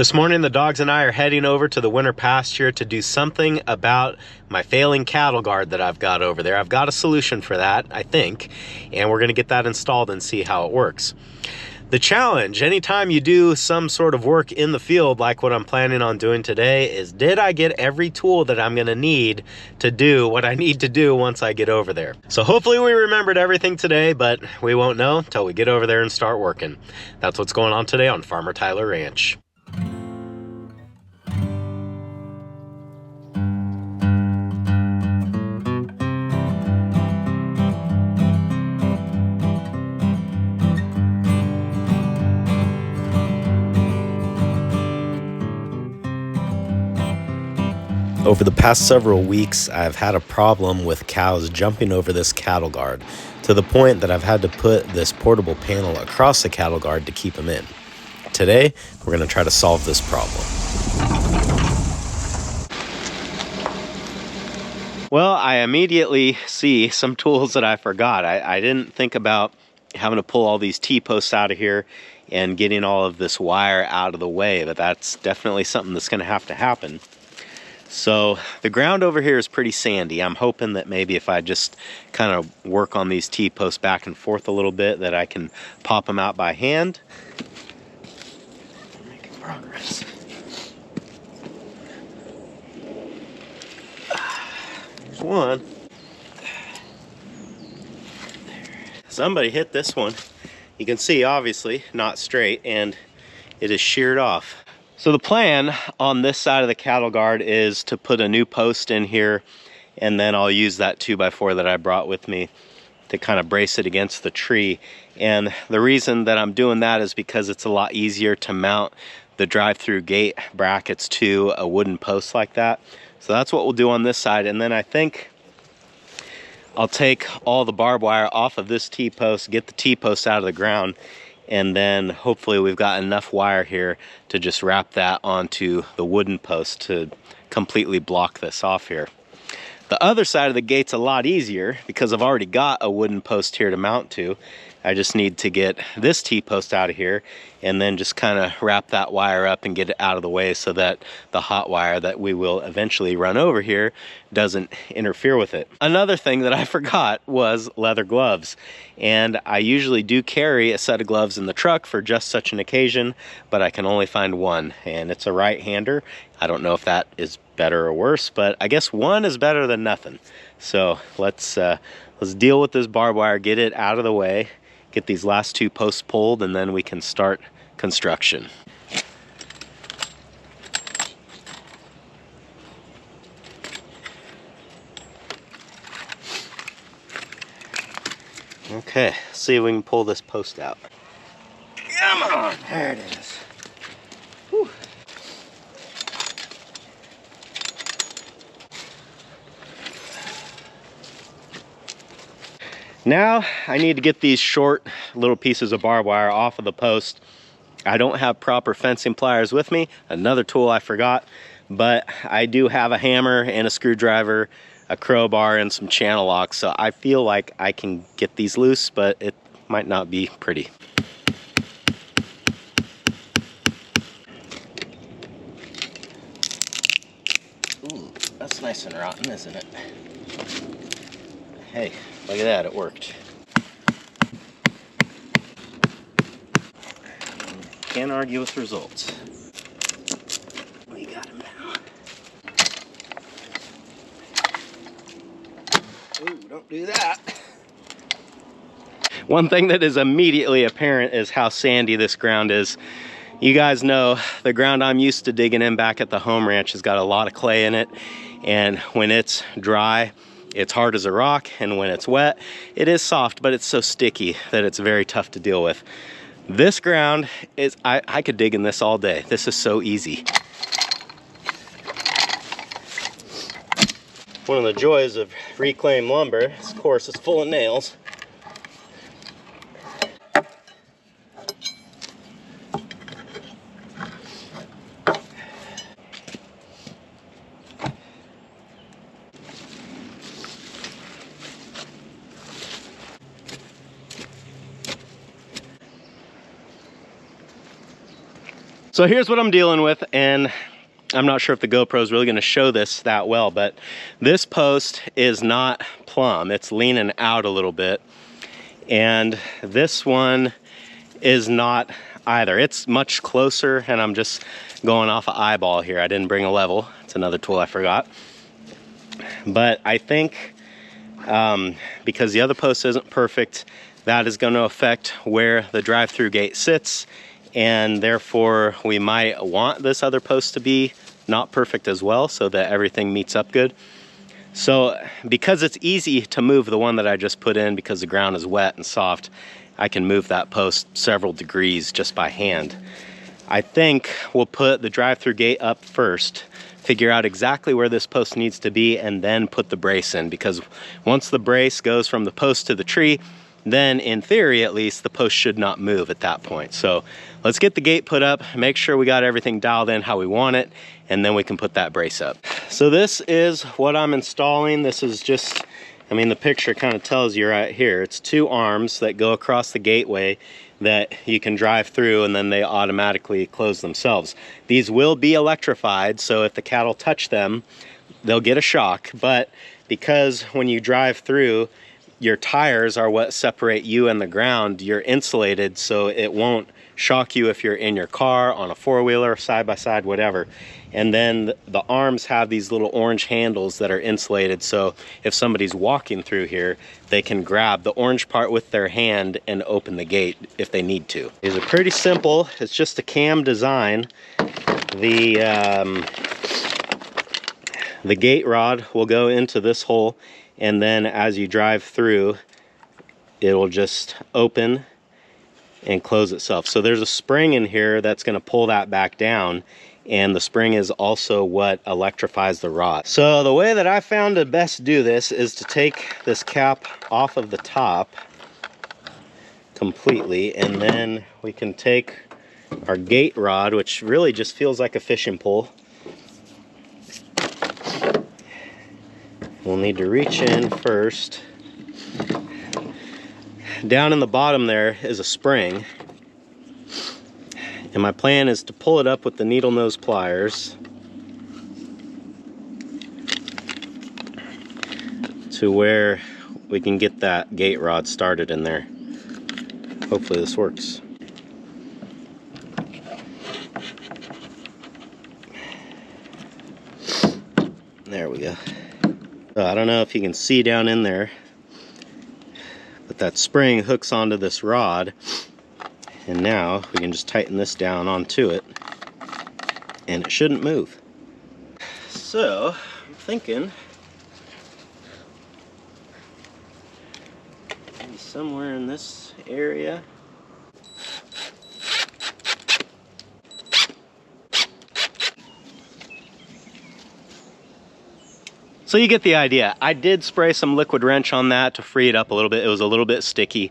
This morning, the dogs and I are heading over to the winter pasture to do something about my failing cattle guard that I've got over there. I've got a solution for that, I think, and we're going to get that installed and see how it works. The challenge, anytime you do some sort of work in the field like what I'm planning on doing today, is did I get every tool that I'm going to need to do what I need to do once I get over there? So hopefully we remembered everything today, but we won't know until we get over there and start working. That's what's going on today on Farmertylerranch. Over the past several weeks, I've had a problem with cows jumping over this cattle guard to the point that I've had to put this portable panel across the cattle guard to keep them in. Today, we're going to try to solve this problem. Well, I immediately see some tools that I forgot. I didn't think about having to pull all these T-posts out of here and getting all of this wire out of the way, but that's definitely something that's going to have to happen. So the ground over here is pretty sandy. I'm hoping that maybe if I just kind of work on these T-posts back and forth a little bit, that I can pop them out by hand. Making progress. There's one. Somebody hit this one. You can see, obviously, not straight, and it is sheared off. So the plan on this side of the cattle guard is to put a new post in here, and then I'll use that 2x4 that I brought with me to kind of brace it against the tree. And the reason that I'm doing that is because it's a lot easier to mount the drive-through gate brackets to a wooden post like that. So that's what we'll do on this side. And then I think I'll take all the barbed wire off of this T-post, get the T-post out of the ground, and then hopefully we've got enough wire here to just wrap that onto the wooden post to completely block this off here. The other side of the gate's a lot easier because I've already got a wooden post here to mount to. I just need to get this T-post out of here and then just kind of wrap that wire up and get it out of the way so that the hot wire that we will eventually run over here doesn't interfere with it. Another thing that I forgot was leather gloves. And I usually do carry a set of gloves in the truck for just such an occasion, but I can only find one, and it's a right-hander. I don't know if that is better or worse, but I guess one is better than nothing. So let's deal with this barbed wire, get it out of the way, get these last two posts pulled, and then we can start construction. Okay, let's see if we can pull this post out. Come on, there it is. Whew. Now I need to get these short little pieces of barbed wire off of the post. I don't have proper fencing pliers with me, another tool I forgot, but I do have a hammer and a screwdriver, a crowbar, and some channel locks, so I feel like I can get these loose, but it might not be pretty. Ooh, that's nice and rotten, isn't it? Hey, look at that, it worked. Can't argue with results. We got him now. Ooh, don't do that. One thing that is immediately apparent is how sandy this ground is. You guys know the ground I'm used to digging in back at the home ranch has got a lot of clay in it, and when it's dry, it's hard as a rock, and when it's wet, it is soft, but it's so sticky that it's very tough to deal with. This ground is, I could dig in this all day. This is so easy. One of the joys of reclaimed lumber, of course, is full of nails. So here's what I'm dealing with, and I'm not sure if the GoPro is really going to show this that well, but this post is not plumb. It's leaning out a little bit. And this one is not either. It's much closer, and I'm just going off of eyeball here. I didn't bring a level. It's another tool I forgot. But I think because the other post isn't perfect, that is going to affect where the drive-through gate sits, and therefore we might want this other post to be not perfect as well, so that everything meets up good. So because it's easy to move the one that I just put in, because the ground is wet and soft, I can move that post several degrees just by hand. I think we'll put the drive-through gate up first, figure out exactly where this post needs to be, and then put the brace in, because once the brace goes from the post to the tree, then in theory at least, the post should not move at that point. So let's get the gate put up, make sure we got everything dialed in how we want it, and then we can put that brace up. So this is what I'm installing. This is just, I mean, the picture kind of tells you right here. It's 2 arms that go across the gateway that you can drive through, and then they automatically close themselves. These will be electrified, so if the cattle touch them, they'll get a shock. But because when you drive through, your tires are what separate you and the ground, you're insulated, so it won't shock you if you're in your car, on a 4-wheeler, side-by-side, whatever. And then the arms have these little orange handles that are insulated, so if somebody's walking through here, they can grab the orange part with their hand and open the gate if they need to. These are pretty simple. It's just a cam design. The gate rod will go into this hole, and then as you drive through, it will just open and close itself. So there's a spring in here that's going to pull that back down, and the spring is also what electrifies the rod. So the way that I found to best do this is to take this cap off of the top completely, and then we can take our gate rod, which really just feels like a fishing pole. We'll need to reach in first. Down in the bottom there is a spring, and my plan is to pull it up with the needle nose pliers to where we can get that gate rod started in there. Hopefully this works. There we go. So I don't know if you can see down in there, but that spring hooks onto this rod, and now we can just tighten this down onto it, and it shouldn't move. So I'm thinking maybe somewhere in this area. So you get the idea. I did spray some liquid wrench on that to free it up a little bit. It was a little bit sticky,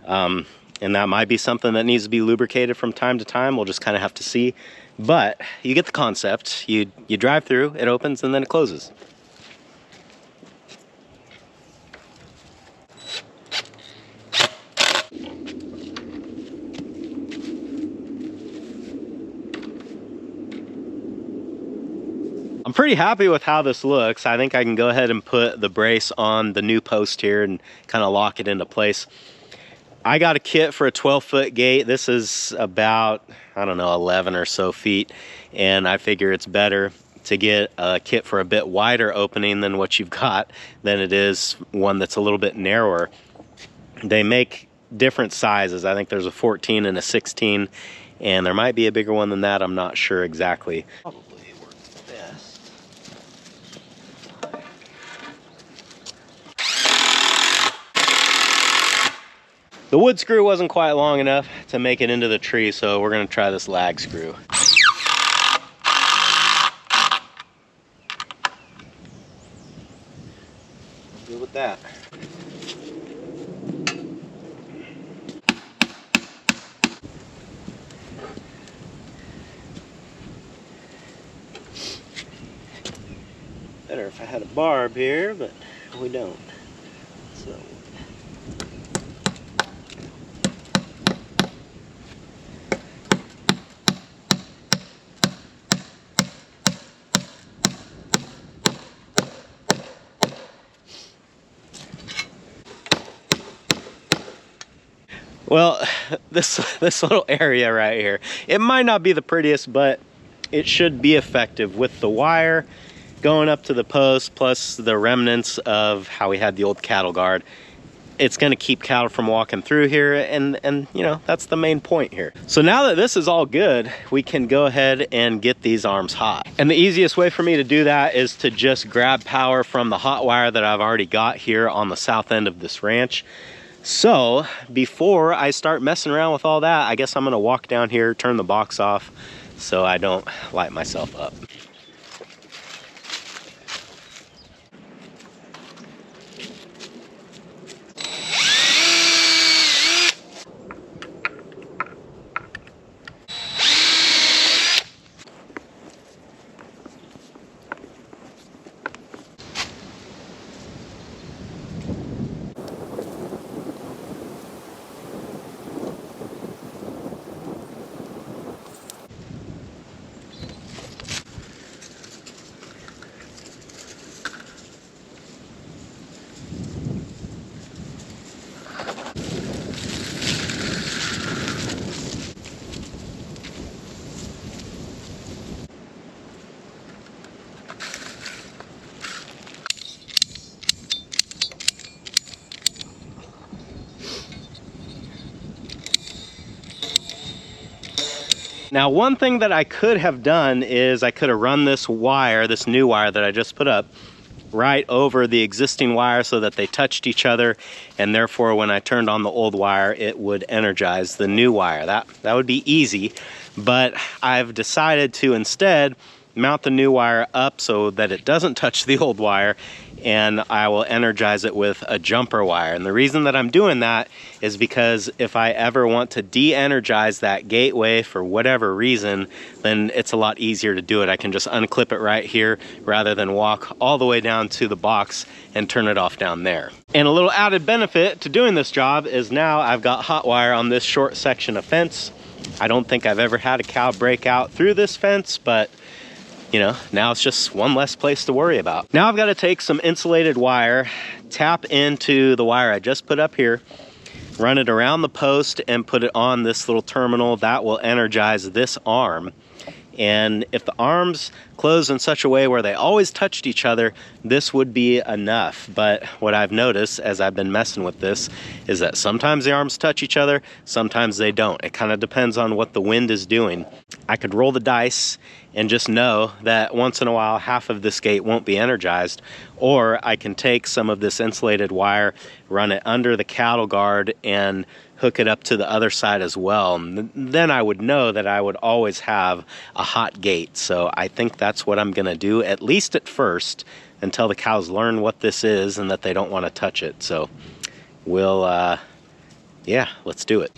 and that might be something that needs to be lubricated from time to time. We'll just kind of have to see, but you get the concept. You drive through, it opens, and then it closes. I'm pretty happy with how this looks. I think I can go ahead and put the brace on the new post here and kind of lock it into place. I got a kit for a 12-foot gate. This is about, I don't know, 11 or so feet, and I figure it's better to get a kit for a bit wider opening than what you've got than it is one that's a little bit narrower. They make different sizes. I think there's a 14 and a 16, and there might be a bigger one than that. I'm not sure exactly. The wood screw wasn't quite long enough to make it into the tree, so we're gonna try this lag screw. Good with that. Better if I had a barb here, but we don't. So. Well, this little area right here, it might not be the prettiest, but it should be effective with the wire going up to the post, plus the remnants of how we had the old cattle guard. It's going to keep cattle from walking through here, and you know, that's the main point here. So now that this is all good, we can go ahead and get these arms hot. And the easiest way for me to do that is to just grab power from the hot wire that I've already got here on the south end of this ranch. So before I start messing around with all that, I guess I'm going to walk down here, turn the box off so I don't light myself up. Now, one thing that I could have done is I could have run this wire, this new wire that I just put up, right over the existing wire so that they touched each other, and therefore when I turned on the old wire, it would energize the new wire. That would be easy, but I've decided to instead mount the new wire up so that it doesn't touch the old wire, and I will energize it with a jumper wire. And the reason that I'm doing that is because if I ever want to de-energize that gateway for whatever reason, then it's a lot easier to do it. I can just unclip it right here rather than walk all the way down to the box and turn it off down there. And a little added benefit to doing this job is now I've got hot wire on this short section of fence. I don't think I've ever had a cow break out through this fence, but you know, now it's just one less place to worry about. Now I've got to take some insulated wire, tap into the wire I just put up here, run it around the post and put it on this little terminal that will energize this arm. And if the arms close in such a way where they always touched each other, this would be enough. But what I've noticed as I've been messing with this is that sometimes the arms touch each other, sometimes they don't. It kind of depends on what the wind is doing. I could roll the dice and just know that once in a while half of this gate won't be energized, or I can take some of this insulated wire, run it under the cattle guard and hook it up to the other side as well. And then I would know that I would always have a hot gate. So I think that's what I'm gonna do, at least at first, until the cows learn what this is and that they don't want to touch it. So we'll, yeah, let's do it.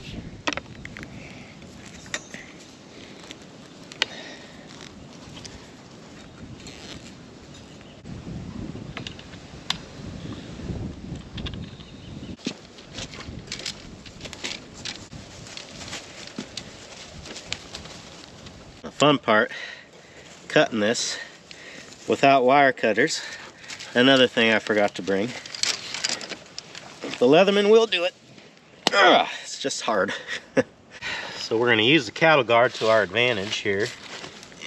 Fun part, cutting this without wire cutters. Another thing I forgot to bring. The Leatherman will do it. Ugh, it's just hard. So we're going to use the cattle guard to our advantage here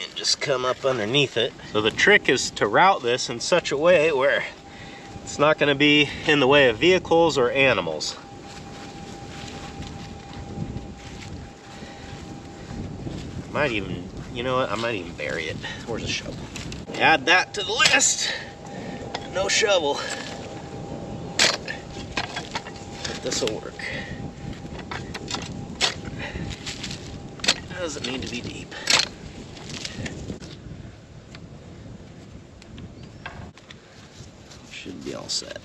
and just come up underneath it. So the trick is to route this in such a way where it's not going to be in the way of vehicles or animals. Might even, you know what, I might even bury it. Where's the shovel? Add that to the list. No shovel. But this will work. Doesn't need to be deep. Should be all set.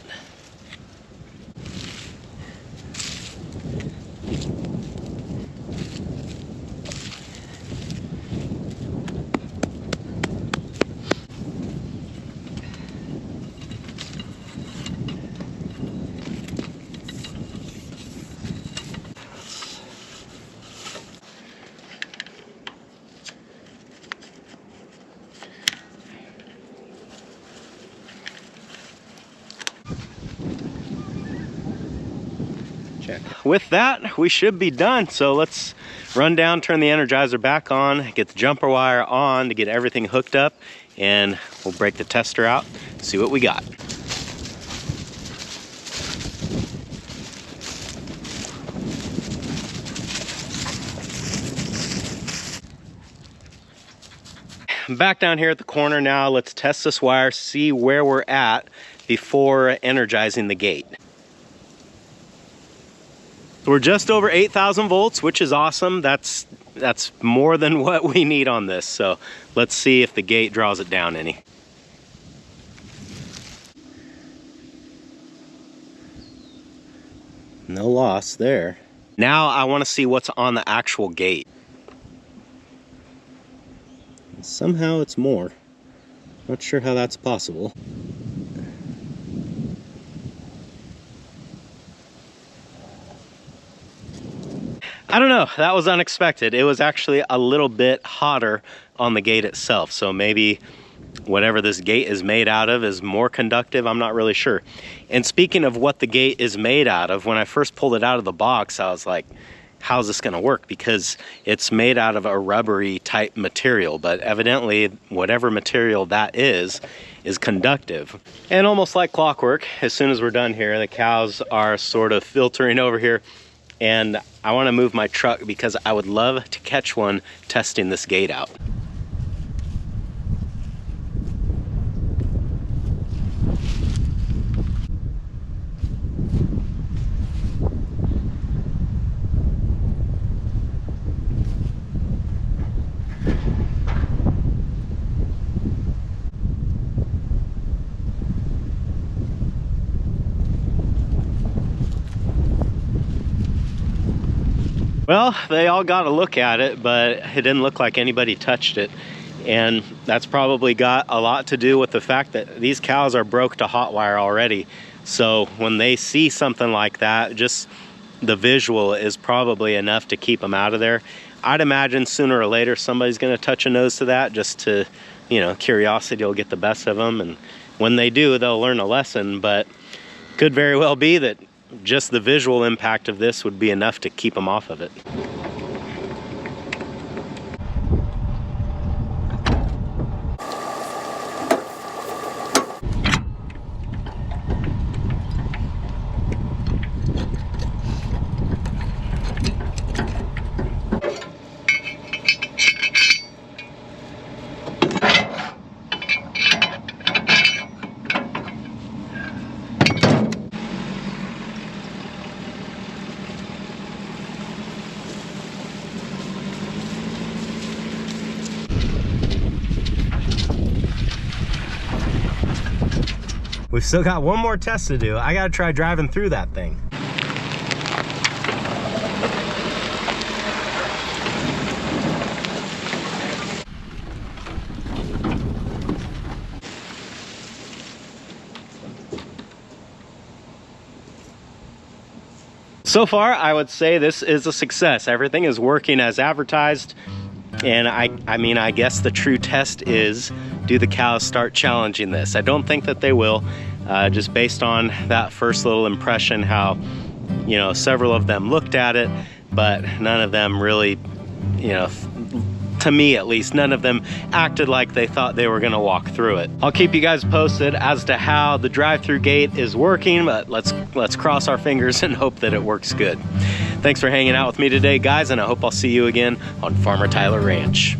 Okay. With that, we should be done. So let's run down, turn the Energizer back on, get the jumper wire on to get everything hooked up, and we'll break the tester out, see what we got. I'm back down here at the corner now. Let's test this wire, see where we're at before energizing the gate. So we're just over 8,000 volts, which is awesome. That's more than what we need on this. So let's see if the gate draws it down any. No loss there. Now I want to see what's on the actual gate. Somehow it's more. Not sure how that's possible. I don't know, that was unexpected. It was actually a little bit hotter on the gate itself. So maybe whatever this gate is made out of is more conductive, I'm not really sure. And speaking of what the gate is made out of, when I first pulled it out of the box, I was like, how's this gonna work? Because it's made out of a rubbery type material, but evidently whatever material that is conductive. And almost like clockwork, as soon as we're done here, the cows are sort of filtering over here, and I wanna move my truck because I would love to catch one testing this gate out. Well, they all got a look at it, but it didn't look like anybody touched it. And that's probably got a lot to do with the fact that these cows are broke to hot wire already. So when they see something like that, just the visual is probably enough to keep them out of there. I'd imagine sooner or later somebody's gonna touch a nose to that, just to, you know, curiosity will get the best of them. And when they do, they'll learn a lesson, but could very well be that just the visual impact of this would be enough to keep them off of it. We've still got one more test to do. I gotta try driving through that thing. So far, I would say this is a success. Everything is working as advertised. And I mean, I guess the true test is, do the cows start challenging this? I don't think that they will, just based on that first little impression, how, you know, several of them looked at it, but none of them really, you know, to me at least, none of them acted like they thought they were gonna walk through it. I'll keep you guys posted as to how the drive-through gate is working, but let's cross our fingers and hope that it works good. Thanks for hanging out with me today, guys, and I hope I'll see you again on Farmer Tyler Ranch.